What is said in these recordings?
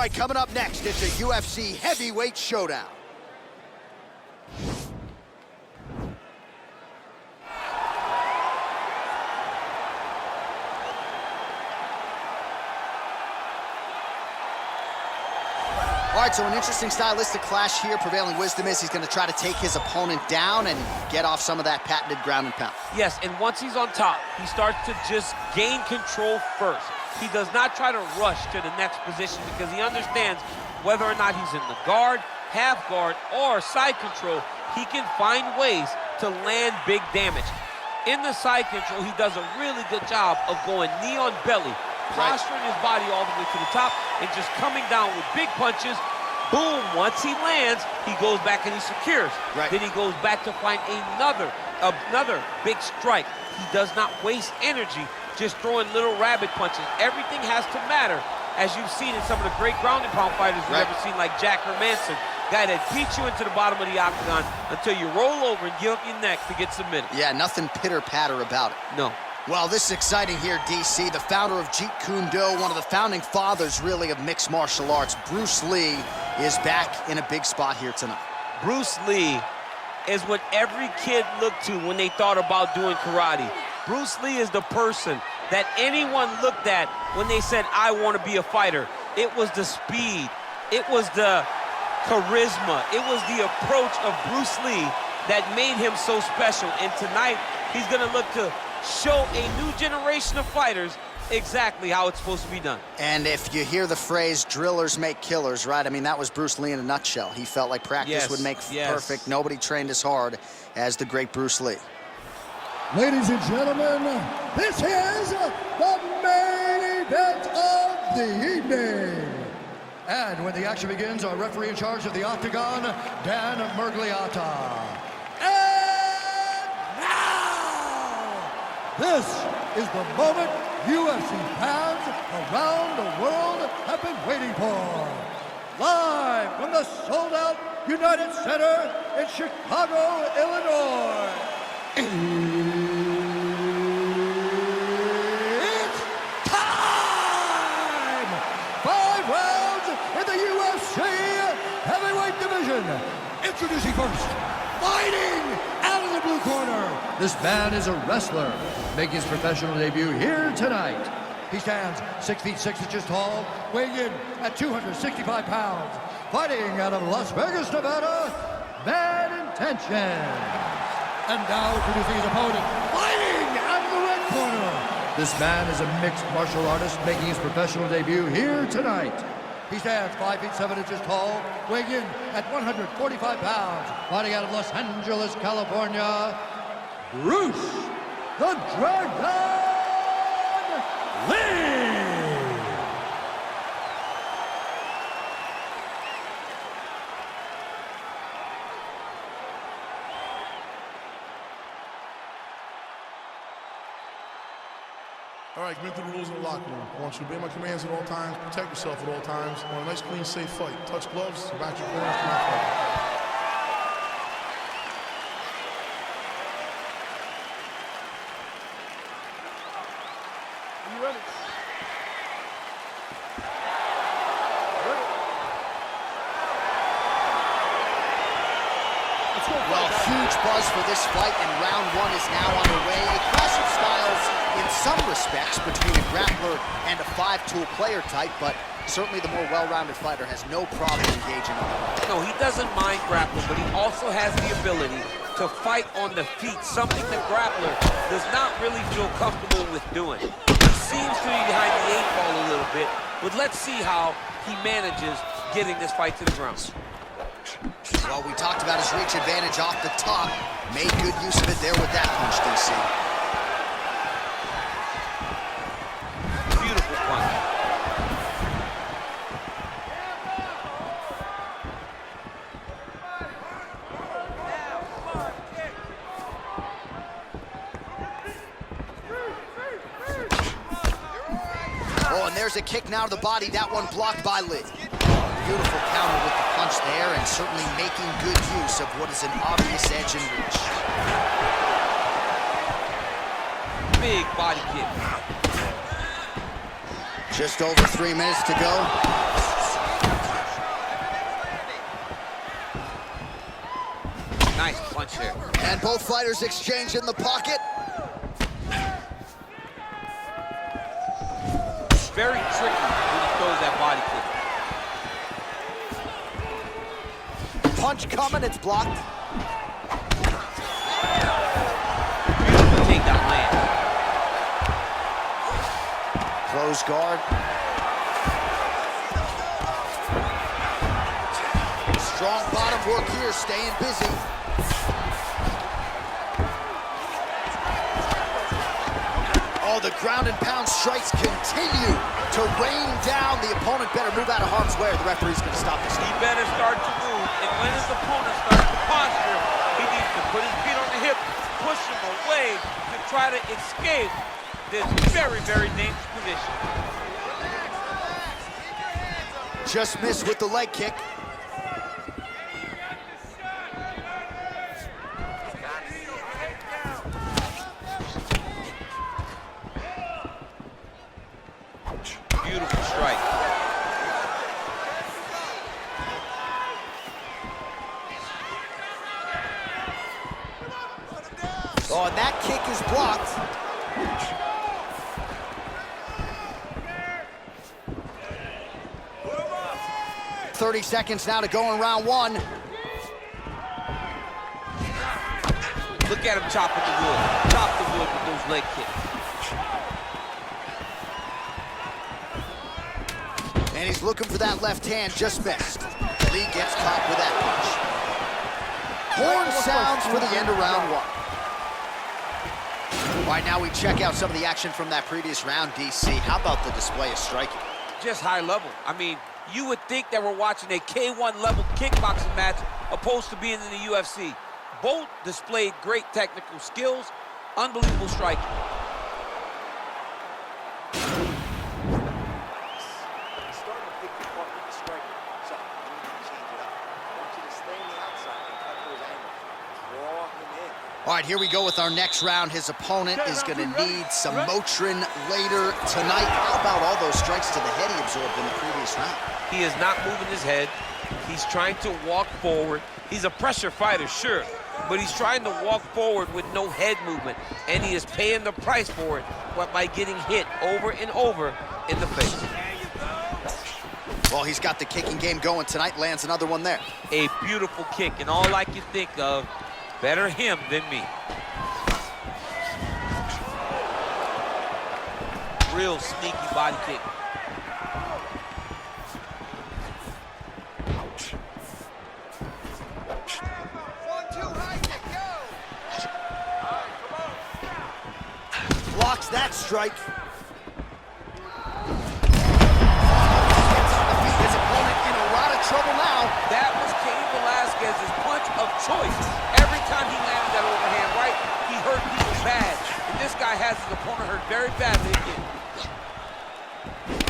right, coming up next, it's a UFC heavyweight showdown. All right, so an interesting stylistic clash here. Prevailing wisdom is he's going to try to take his opponent down and get off some of that patented ground and pound. Yes, and once he's on top, he starts to just gain control first. He does not try to rush to the next position because he understands whether or not he's in the guard, half guard, or side control, he can find ways to land big damage. In the side control, he does a really good job of going knee on belly, posturing his body all the way to the top, and just coming down with big punches. Boom, once he lands, he goes back and he secures. Then he goes back to find another big strike. He does not waste energy just throwing little rabbit punches. Everything has to matter, as you've seen in some of the great ground and pound fighters we've ever seen, like Jack Hermanson, guy that beats you into the bottom of the octagon until you roll over and give up your neck to get submitted. Yeah, nothing pitter-patter about it. No. Well, this is exciting here, DC. The founder of Jeet Kune Do, one of the founding fathers, really, of mixed martial arts, Bruce Lee, is back in a big spot here tonight. Bruce Lee is what every kid looked to when they thought about doing karate. Bruce Lee is the person that anyone looked at when they said, I want to be a fighter. It was the speed. It was the charisma. It was the approach of Bruce Lee that made him so special. And tonight, he's going to look to show a new generation of fighters exactly how it's supposed to be done. And if you hear the phrase, drillers make killers, right? I mean, that was Bruce Lee in a nutshell. He felt like practice would make perfect. Nobody trained as hard as the great Bruce Lee. Ladies and gentlemen, this is the main event of the evening. And when the action begins, our referee in charge of the Octagon, Dan Murgliata. And now, this is the moment UFC fans around the world have been waiting for. Live from the sold-out United Center in Chicago, Illinois. It's time! 5 rounds in the UFC heavyweight division. Introducing first, fighting out of the blue corner. This man is a wrestler, making his professional debut here tonight. He stands 6 feet 6 inches tall, weighing in at 265 pounds. Fighting out of Las Vegas, Nevada, Bad Intention. And now introducing his opponent, fighting out of the red corner. This man is a mixed martial artist making his professional debut here tonight. He stands 5 feet 7 inches tall, weighing in at 145 pounds. Fighting out of Los Angeles, California, Bruce the Dragon Lee. All right, commit to the rules in the locker room. I want you to obey my commands at all times, protect yourself at all times. I want a nice, clean, safe fight. Touch gloves, back your corners, come out fight. Are you ready? Well, huge buzz for this fight, and round 1 is now underway. A clash of styles in some respects between a grappler and a 5-tool player type, but certainly the more well-rounded fighter has no problem engaging on it. No, he doesn't mind grappling, but he also has the ability to fight on the feet, something the grappler does not really feel comfortable with doing. He seems to be behind the 8 ball a little bit, but let's see how he manages getting this fight to the ground. Well, we talked about his reach advantage off the top. Made good use of it there with that punch, DC. Beautiful punch. Oh, and there's a kick now to the body. That one blocked by Lee. Beautiful counter with the punch there, and certainly making good use of what is an obvious edge and reach. Big body kick. Just over 3 minutes to go. And both fighters exchange in the pocket. Very tricky when he throws that body kick. Punch coming, it's blocked. Beautiful takedown land. Close guard. Strong bottom work here, staying busy. Oh, the ground and pound strikes continue to rain down. The opponent better move out of harm's way or the referee's gonna stop this. He better start to move, and when his opponent starts to posture, he needs to put his feet on the hip, push him away to try to escape this very, very dangerous position. Just missed with the leg kick. Beautiful strike. Oh, and that kick is blocked. .30 seconds now to go in round one. Look at him chopping the wood. Chop the wood with those leg kicks. And he's looking for that left hand, just missed. Lee gets caught with that punch. Horn sounds for the end of round one. All right, now we check out some of the action from that previous round, DC. How about the display of striking? Just high level. I mean, you would think that we're watching a K1 level kickboxing match opposed to being in the UFC. Both displayed great technical skills, unbelievable striking. All right, here we go with our next round. His opponent is going to need some Motrin later tonight. How about all those strikes to the head he absorbed in the previous round? He is not moving his head. He's trying to walk forward. He's a pressure fighter, sure, but he's trying to walk forward with no head movement, and he is paying the price for it by getting hit over and over in the face. Well, he's got the kicking game going tonight. Lands another one there. A beautiful kick, and all I can think of, better him than me. Real sneaky body kick. Blocks that strike. His opponent in a lot of trouble now. That was Cain Velasquez's punch of choice. Every time he landed that overhand right, he hurt people bad. And this guy has his opponent hurt very badly again.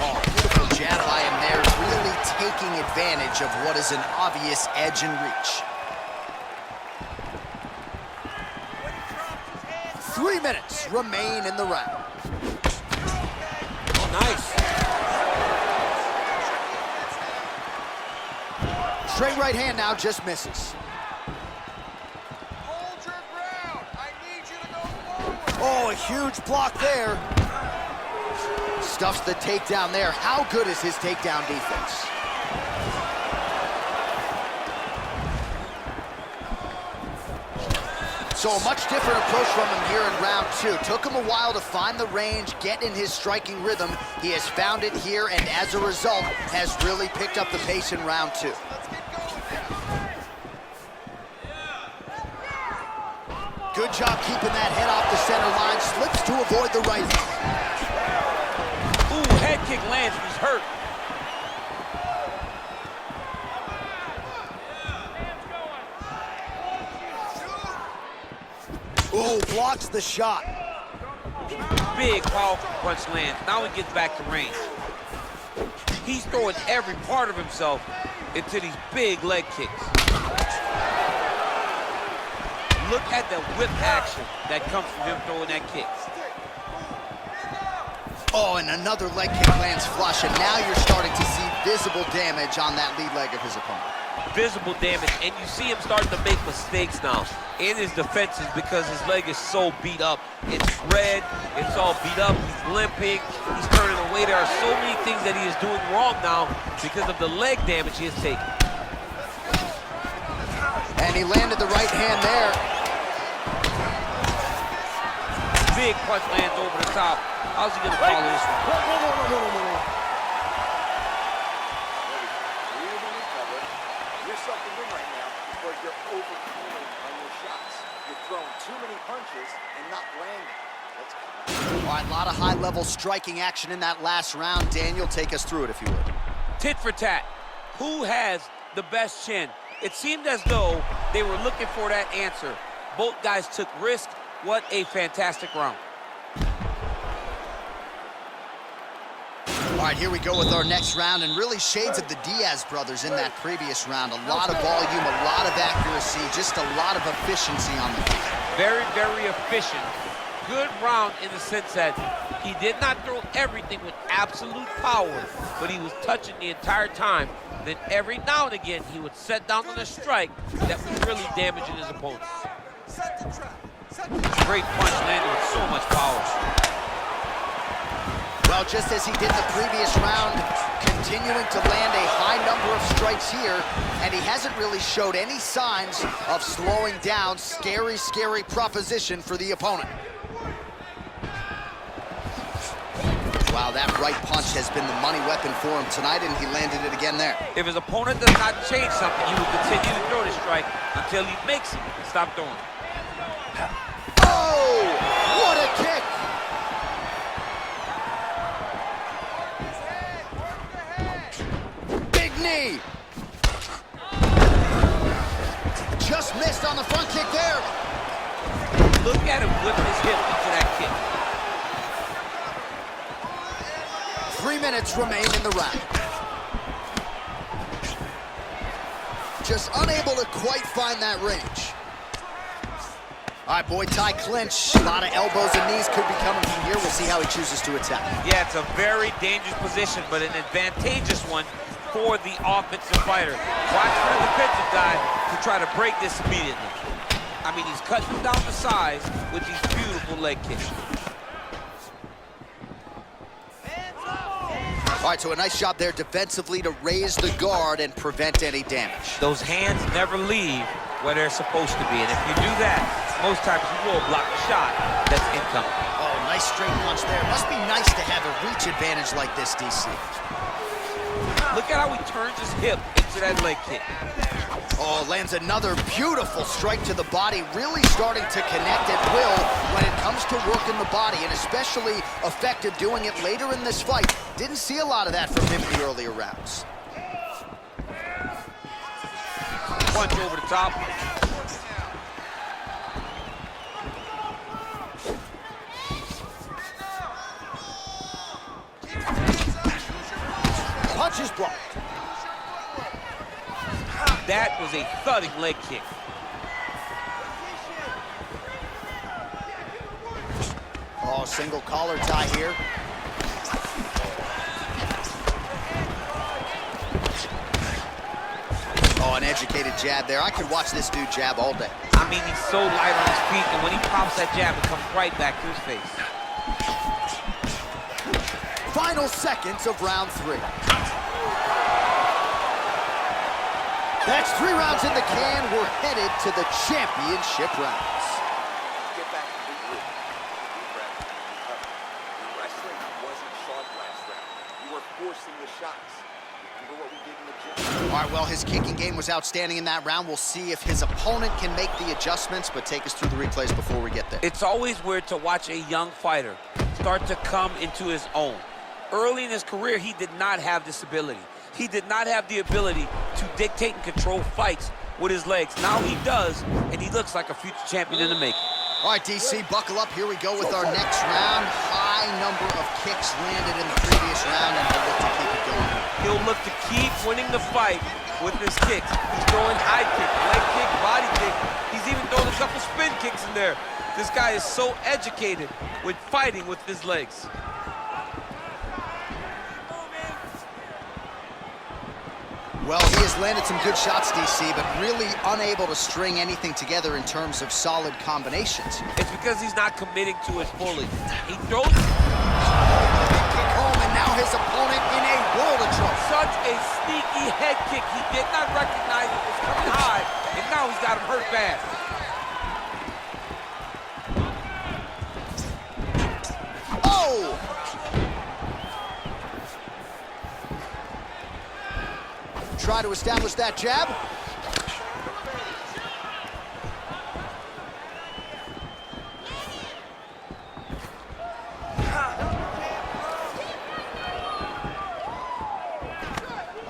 Oh, beautiful jab by him there, really taking advantage of what is an obvious edge and reach. 3 minutes remain in the round. Oh, nice. Straight right hand now, just misses. Hold your ground. I need you to go forward. Oh, a huge block there. Stuffs the takedown there. How good is his takedown defense? So a much different approach from him here in round two. Took him a while to find the range, get in his striking rhythm. He has found it here, and as a result, has really picked up the pace in round two. Good job keeping that head off the center line. Slips to avoid the right hand. Ooh, head kick lands, he's hurt. Ooh, blocks the shot. Big, powerful punch lands. Now he gets back to range. He's throwing every part of himself into these big leg kicks. Look at the whip action that comes from him throwing that kick. Oh, and another leg kick lands flush, and now you're starting to see visible damage on that lead leg of his opponent. visible damage, and you see him starting to make mistakes now in his defenses because his leg is so beat up. It's red, it's all beat up, he's limping, he's turning away. There are so many things that he is doing wrong now because of the leg damage he has taken. And he landed the right hand there. Big punch lands over the top. How's he gonna follow this one? You're sucking in right now because you're overcommitting on your shots. You're throwing too many punches and not landing. Let's go. All right, a lot of high-level striking action in that last round. Daniel, take us through it if you would. Tit for tat. Who has the best chin? It seemed as though they were looking for that answer. Both guys took risk. What a fantastic round. All right, here we go with our next round, and really shades of the Diaz brothers in that previous round. A lot of volume, a lot of accuracy, just a lot of efficiency on the feet. Very, very efficient. Good round in the sense that he did not throw everything with absolute power, but he was touching the entire time. Then every now and again, he would set down on a strike that was really damaging his opponent. Great punch landed with so much power. Well, just as he did in the previous round, continuing to land a high number of strikes here, and he hasn't really showed any signs of slowing down. Scary, scary proposition for the opponent. Wow, that right punch has been the money weapon for him tonight, and he landed it again there. If his opponent does not change something, he will continue to throw the strike until he makes it stop throwing. Oh, what a kick! Big knee! Just missed on the front kick there. Look at him whip his hip into that kick. 3 minutes remain in the round. Just unable to quite find that range. All right, Muay Thai clinch. A lot of elbows and knees could be coming from here. We'll see how he chooses to attack. Yeah, it's a very dangerous position, but an advantageous one for the offensive fighter. Watch for the defensive guy to try to break this immediately. I mean, he's cutting down the size with these beautiful leg kicks. All right, so a nice job there defensively to raise the guard and prevent any damage. Those hands never leave where they're supposed to be, and if you do that, most times you will block the shot that's incoming. Oh, nice straight punch there. Must be nice to have a reach advantage like this, DC. Look at how he turns his hip into that leg kick. Oh, lands another beautiful strike to the body, really starting to connect at will when it comes to working the body, and especially effective doing it later in this fight. Didn't see a lot of that from him in the earlier rounds. Punch over the top. Punch is blocked. That was a thudding leg kick. Oh, single collar tie here. Oh, an educated jab there. I could watch this dude jab all day. I mean, he's so light on his feet, and when he pops that jab, it comes right back to his face. Final seconds of round 3. That's 3 rounds in the can. We're headed to the championship rounds. Get back and be real. Deep breath. Your wrestling wasn't sharp last round. You were forcing the shots. Remember what we did in the gym? All right, well, his kicking game was outstanding in that round. We'll see if his opponent can make the adjustments, but take us through the replays before we get there. It's always weird to watch a young fighter start to come into his own. Early in his career, he did not have this ability. He did not have the ability to dictate and control fights with his legs. Now he does, and he looks like a future champion in the making. All right, DC, buckle up. Here we go with our next round. High number of kicks landed in the previous round, and he'll look to keep it going. He'll look to keep winning the fight with his kicks. He's throwing high kick, leg kick, body kick. He's even throwing a couple spin kicks in there. This guy is so educated with fighting with his legs. Well, he has landed some good shots, DC, but really unable to string anything together in terms of solid combinations. It's because he's not committing to it fully. He throws Kick home, and now his opponent in a world of trouble. such a sneaky head kick. He did not recognize it was coming high, and now he's got him hurt bad. Oh! Try to establish that jab.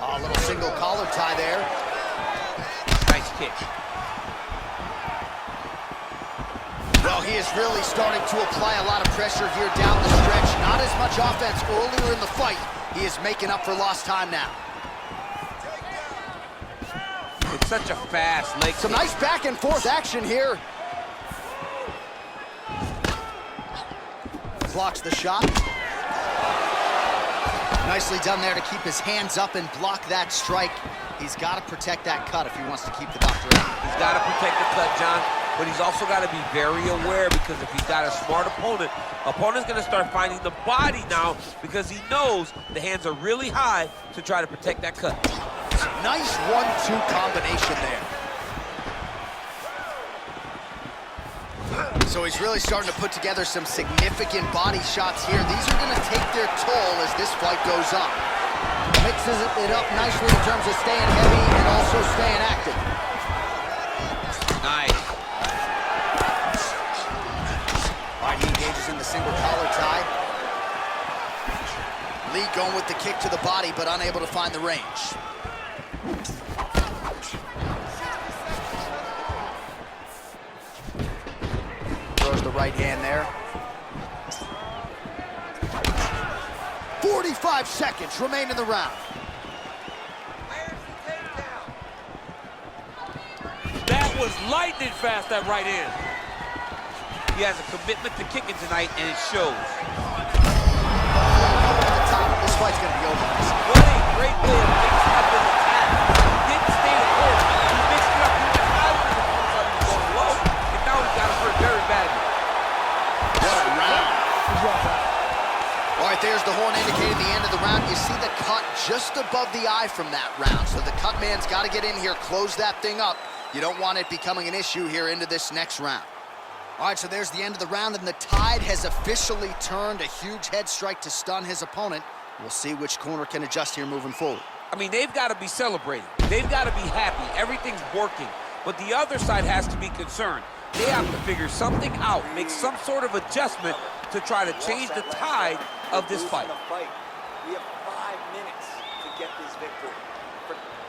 A little single collar tie there. Nice kick. Well, he is really starting to apply a lot of pressure here down the stretch. Not as much offense earlier in the fight. He is making up for lost time now. It's such a fast leg Some kick. nice back and forth action here. Blocks the shot. Nicely done there to keep his hands up and block that strike. He's got to protect that cut if he wants to keep the doctor out. He's got to protect the cut, John, but he's also got to be very aware, because if he's got a smart opponent's going to start finding the body now, because he knows the hands are really high to try to protect that cut. Nice 1-2 combination there. So he's really starting to put together some significant body shots here. These are going to take their toll as this fight goes on. Mixes it up nicely in terms of staying heavy and also staying active. Nice. All right, he engages in the single collar tie. Lee going with the kick to the body, but unable to find the range. Throws the right hand there. 45 seconds remain in the round. That was lightning fast, that right hand. He has a commitment to kicking tonight, and it shows. At the top, this fight's going to be over. What a great way of mixing up his attack. He didn't stay the course. He mixed it up. He went high when the opponent thought he was going low, and now he's got him hurt very badly. What a round. All right, there's the horn indicating the end of the round. You see the cut just above the eye from that round. So the cut man's got to get in here, close that thing up. You don't want it becoming an issue here into this next round. All right, so there's the end of the round, and the tide has officially turned. A huge head strike to stun his opponent. We'll see which corner can adjust here moving forward. I mean, they've got to be celebrating. They've got to be happy. Everything's working. But the other side has to be concerned. They have to figure something out, make some sort of adjustment to try to change the tide of this fight. We have 5 minutes to get this victory.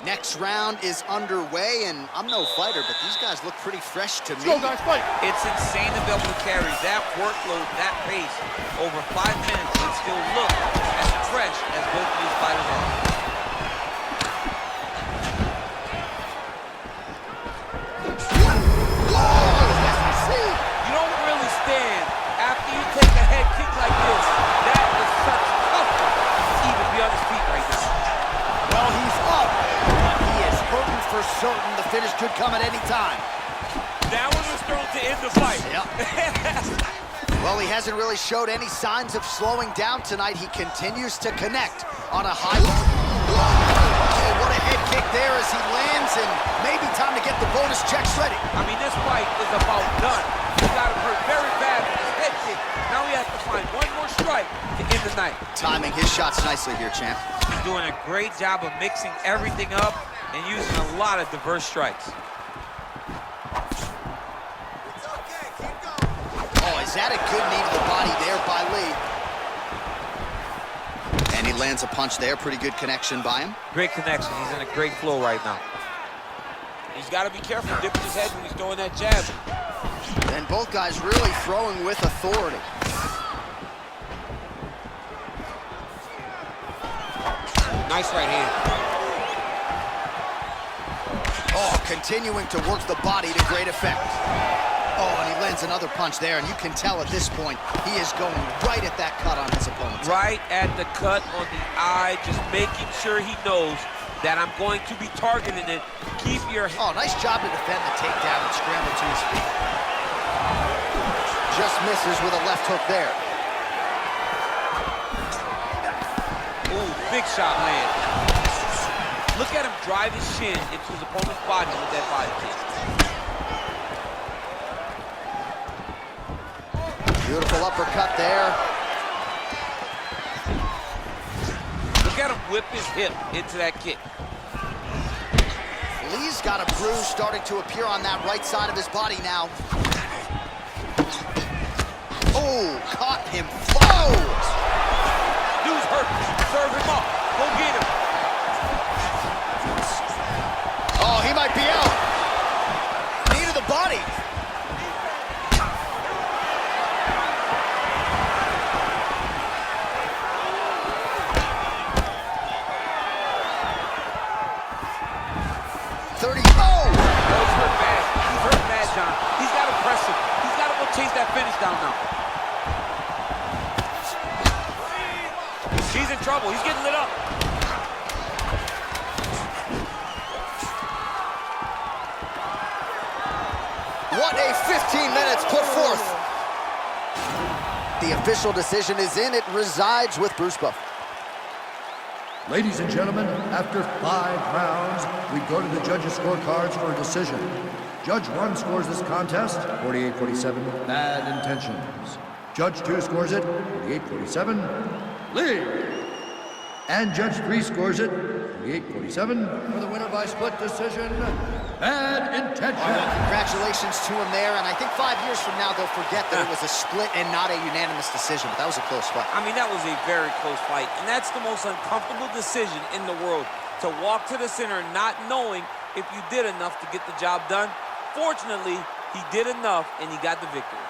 Next round is underway, and I'm no fighter, but these guys look pretty fresh to me. Go, guys, fight. It's insane to be able to carry that workload, that pace, over 5 minutes and still look as fresh as both of these fighters are. You don't really stand after you take a head kick like this. That is such toughness to even be on his feet right now. Well, he's up. He is hurting for certain. The finish could come at any time. That one was thrown to end the fight. Yep. Well, he hasn't really showed any signs of slowing down tonight. He continues to connect on a high level. Okay, what a head kick there as he lands, and maybe time to get the bonus checks ready. I mean, this fight is about done. He got him hurt very bad with his head kick. Now he has to find one more strike to end the night. Timing his shots nicely here, champ. He's doing a great job of mixing everything up and using a lot of diverse strikes. Oh, is that a good knee to the body there by Lee? And he lands a punch there. Pretty good connection by him. Great connection. He's in a great flow right now. He's got to be careful dipping his head when he's throwing that jab. And both guys really throwing with authority. Nice right hand. Oh, continuing to work the body to great effect. Oh, and he lands another punch there, and you can tell at this point he is going right at that cut on his opponent. Right at the cut on the eye, just making sure he knows that I'm going to be targeting it. Keep your... Oh, nice job to defend the takedown and scramble to his feet. Just misses with a left hook there. Ooh, big shot land. Look at him drive his shin into his opponent's body with that body kick. Beautiful uppercut there. Look at him whip his hip into that kick. Lee's got a bruise starting to appear on that right side of his body now. Oh, caught him. Oh! Dude's hurt. Serve him up. Go get him. Oh, he might be out. Knee to the body. Oh! He's hurt bad. He's hurt bad, John. He's got to press him. He's got to go chase that finish down now. He's in trouble. He's getting lit up. What a 15 minutes put forth. The official decision is in. It resides with Bruce Buff. Ladies and gentlemen, after 5 rounds, we go to the judges' scorecards for a decision. Judge 1 scores this contest 48-47, bad intentions. Judge 2 scores it 48-47, Lee. And Judge 3 scores it 48-47 for the winner by split decision, bad intentions. Well, congratulations to him there, and I think 5 years from now they'll forget that it was a split and not a unanimous decision, but that was a close fight. I mean, that was a very close fight, and that's the most uncomfortable decision in the world, to walk to the center not knowing if you did enough to get the job done. Fortunately, he did enough, and he got the victory.